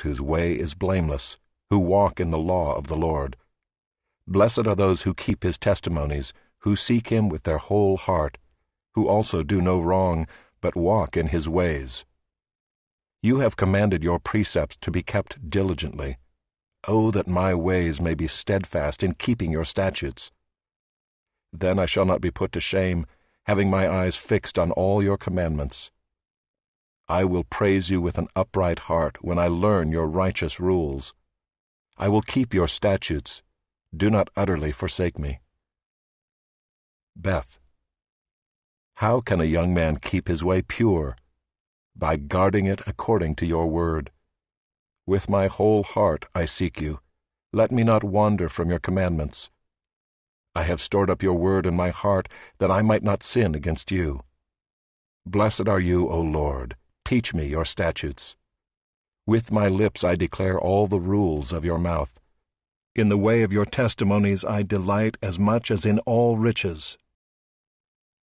whose way is blameless, who walk in the law of the Lord. Blessed are those who keep his testimonies, who seek him with their whole heart, who also do no wrong, but walk in his ways. You have commanded your precepts to be kept diligently. Oh, that my ways may be steadfast in keeping your statutes. Then I shall not be put to shame, having my eyes fixed on all your commandments. I will praise you with an upright heart when I learn your righteous rules. I will keep your statutes. Do not utterly forsake me. Beth. How can a young man keep his way pure? By guarding it according to your word. With my whole heart I seek you. Let me not wander from your commandments. I have stored up your word in my heart, that I might not sin against you. Blessed are you, O Lord. Teach me your statutes. With my lips I declare all the rules of your mouth. In the way of your testimonies I delight as much as in all riches.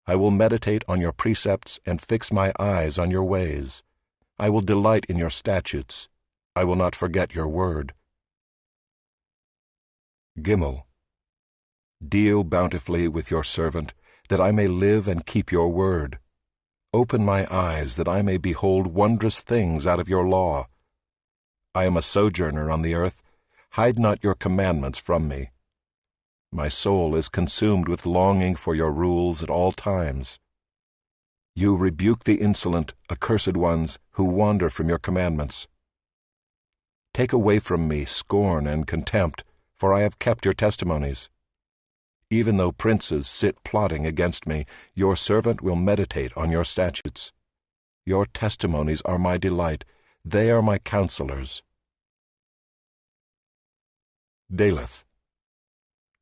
I will meditate on your precepts and fix my eyes on your ways. I will delight in your statutes. I will not forget your word. Gimel. Deal bountifully with your servant, that I may live and keep your word. Open my eyes, that I may behold wondrous things out of your law. I am a sojourner on the earth. Hide not your commandments from me. My soul is consumed with longing for your rules at all times. You rebuke the insolent, accursed ones, who wander from your commandments. Take away from me scorn and contempt, for I have kept your testimonies. Even though princes sit plotting against me, your servant will meditate on your statutes. Your testimonies are my delight. They are my counselors. Daleth.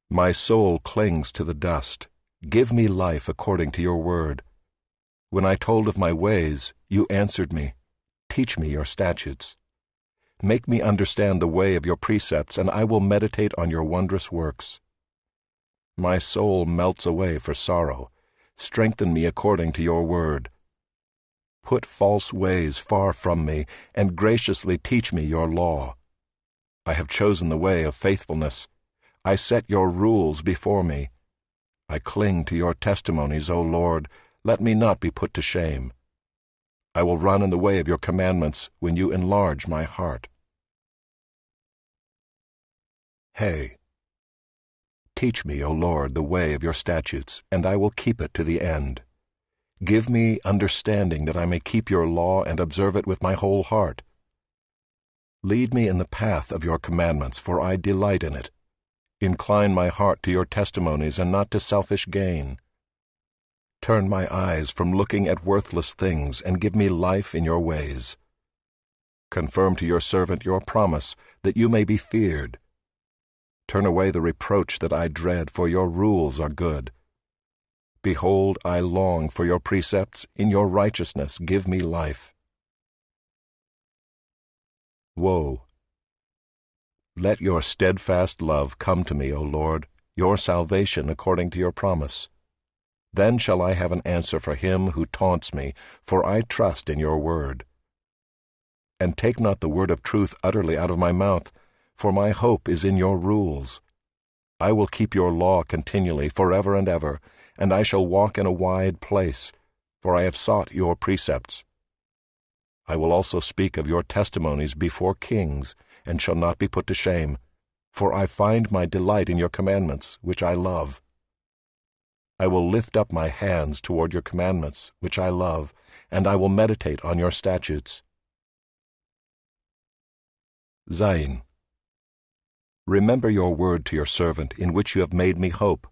My soul clings to the dust. Give me life according to your word. When I told of my ways, you answered me. Teach me your statutes. Make me understand the way of your precepts, and I will meditate on your wondrous works. My soul melts away for sorrow. Strengthen me according to your word. Put false ways far from me, and graciously teach me your law. I have chosen the way of faithfulness. I set your rules before me. I cling to your testimonies, O Lord. Let me not be put to shame. I will run in the way of your commandments when you enlarge my heart. Hey. Teach me, O Lord, the way of your statutes, and I will keep it to the end. Give me understanding that I may keep your law and observe it with my whole heart. Lead me in the path of your commandments, for I delight in it. Incline my heart to your testimonies and not to selfish gain. Turn my eyes from looking at worthless things and give me life in your ways. Confirm to your servant your promise, that you may be feared. Turn away the reproach that I dread, for your rules are good. Behold, I long for your precepts. In your righteousness give me life. Woe. Let your steadfast love come to me, O Lord, your salvation according to your promise. Then shall I have an answer for him who taunts me, for I trust in your word. And take not the word of truth utterly out of my mouth, for my hope is in your rules. I will keep your law continually, forever and ever, and I shall walk in a wide place, for I have sought your precepts. I will also speak of your testimonies before kings, and shall not be put to shame, for I find my delight in your commandments, which I love. I will lift up my hands toward your commandments, which I love, and I will meditate on your statutes. Zayin. Remember your word to your servant, in which you have made me hope.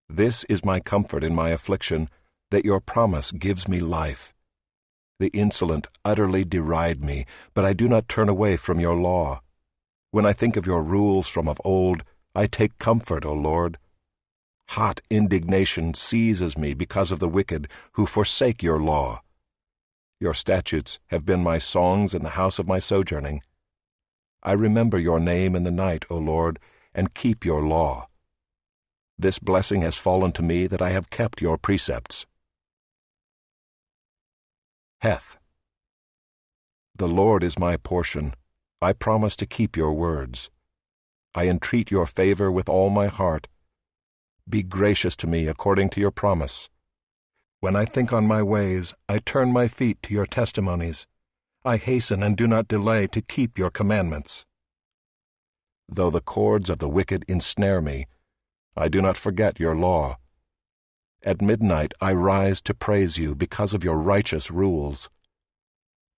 This is my comfort in my affliction, that your promise gives me life. The insolent utterly deride me, but I do not turn away from your law. When I think of your rules from of old, I take comfort, O Lord. Hot indignation seizes me because of the wicked, who forsake your law. Your statutes have been my songs in the house of my sojourning. I remember your name in the night, O Lord, and keep your law. This blessing has fallen to me, that I have kept your precepts. Heth. The Lord is my portion. I promise to keep your words. I entreat your favor with all my heart. Be gracious to me according to your promise. When I think on my ways, I turn my feet to your testimonies. I hasten and do not delay to keep your commandments. Though the cords of the wicked ensnare me, I do not forget your law. At midnight I rise to praise you because of your righteous rules.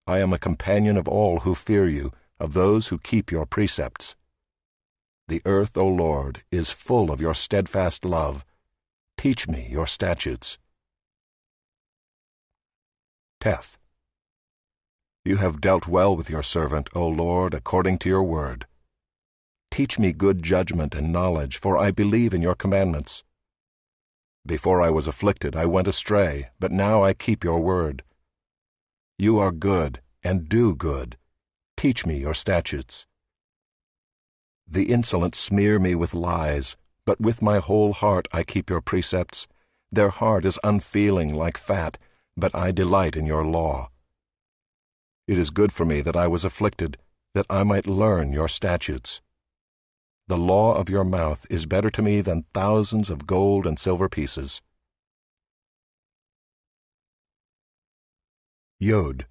I am a companion of all who fear you, of those who keep your precepts. The earth, O Lord, is full of your steadfast love. Teach me your statutes. Teth. You have dealt well with your servant, O Lord, according to your word. Teach me good judgment and knowledge, for I believe in your commandments. Before I was afflicted, I went astray, but now I keep your word. You are good, and do good. Teach me your statutes. The insolent smear me with lies, but with my whole heart I keep your precepts. Their heart is unfeeling like fat, but I delight in your law. It is good for me that I was afflicted, that I might learn your statutes. The law of your mouth is better to me than thousands of gold and silver pieces. Yod.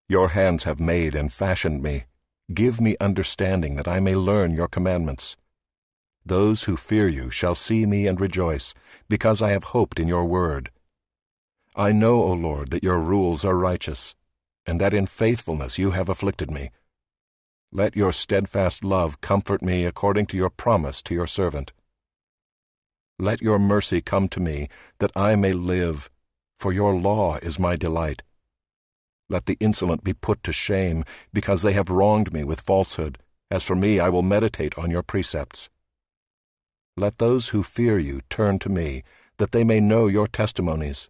Your hands have made and fashioned me. Give me understanding that I may learn your commandments. Those who fear you shall see me and rejoice, because I have hoped in your word. I know, O Lord, that your rules are righteous, and that in faithfulness you have afflicted me. Let your steadfast love comfort me according to your promise to your servant. Let your mercy come to me, that I may live, for your law is my delight. Let the insolent be put to shame, because they have wronged me with falsehood. As for me, I will meditate on your precepts. Let those who fear you turn to me, that they may know your testimonies.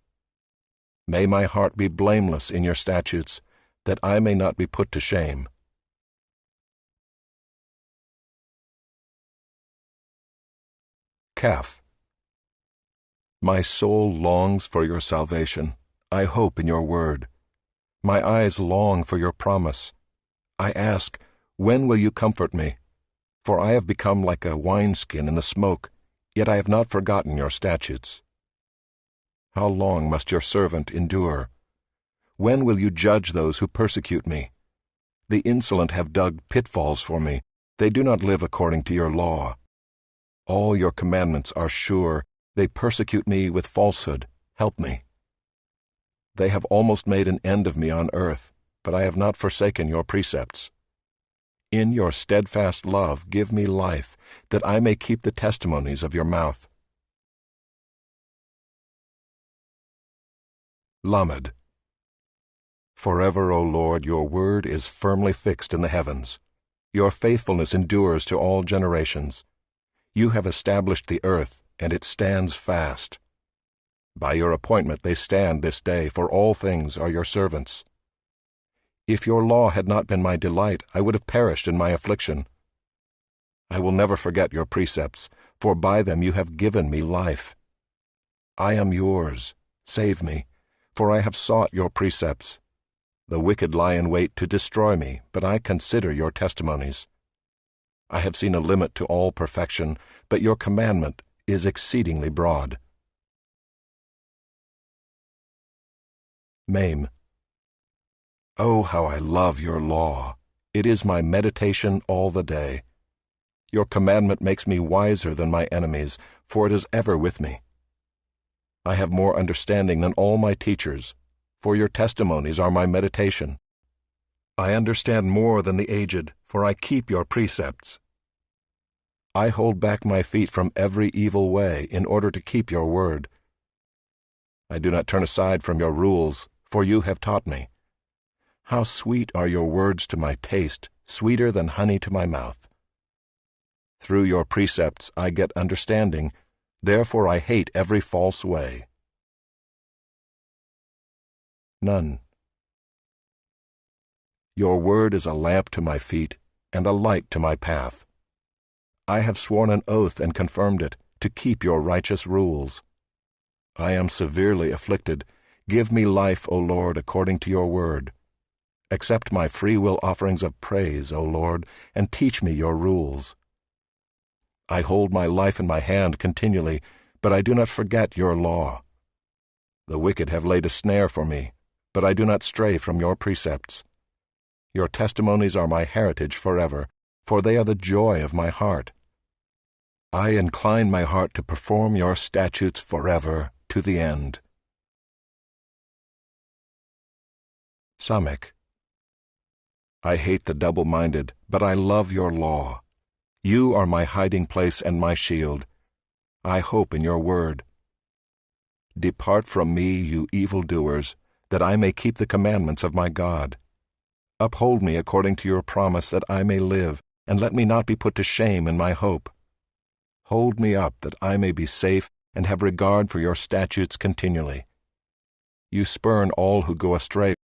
May my heart be blameless in your statutes, that I may not be put to shame. Kaf. My soul longs for your salvation. I hope in your word. My eyes long for your promise. I ask, when will you comfort me? For I have become like a wineskin in the smoke, yet I have not forgotten your statutes. How long must your servant endure? When will you judge those who persecute me? The insolent have dug pitfalls for me. They do not live according to your law. All your commandments are sure. They persecute me with falsehood. Help me. They have almost made an end of me on earth, but I have not forsaken your precepts. In your steadfast love give me life, that I may keep the testimonies of your mouth. Lamed. Forever, O Lord, your word is firmly fixed in the heavens. Your faithfulness endures to all generations. You have established the earth, and it stands fast. By your appointment they stand this day, for all things are your servants. If your law had not been my delight, I would have perished in my affliction. I will never forget your precepts, for by them you have given me life. I am yours. Save me, for I have sought your precepts. The wicked lie in wait to destroy me, but I consider your testimonies. I have seen a limit to all perfection, but your commandment is exceedingly broad. Mem. Oh, how I love your law! It is my meditation all the day. Your commandment makes me wiser than my enemies, for it is ever with me. I have more understanding than all my teachers, for your testimonies are my meditation. I understand more than the aged, for I keep your precepts. I hold back my feet from every evil way in order to keep your word. I do not turn aside from your rules, for you have taught me. How sweet are your words to my taste, sweeter than honey to my mouth. Through your precepts I get understanding, therefore I hate every false way. None. Your word is a lamp to my feet and a light to my path. I have sworn an oath and confirmed it, to keep your righteous rules. I am severely afflicted. Give me life, O Lord, according to your word. Accept my free-will offerings of praise, O Lord, and teach me your rules. I hold my life in my hand continually, but I do not forget your law. The wicked have laid a snare for me, but I do not stray from your precepts. Your testimonies are my heritage forever, for they are the joy of my heart. I incline my heart to perform your statutes forever to the end. Samekh. I hate the double-minded, but I love your law. You are my hiding place and my shield. I hope in your word. Depart from me, you evildoers, that I may keep the commandments of my God. Uphold me according to your promise, that I may live, and let me not be put to shame in my hope. Hold me up, that I may be safe and have regard for your statutes continually. You spurn all who go astray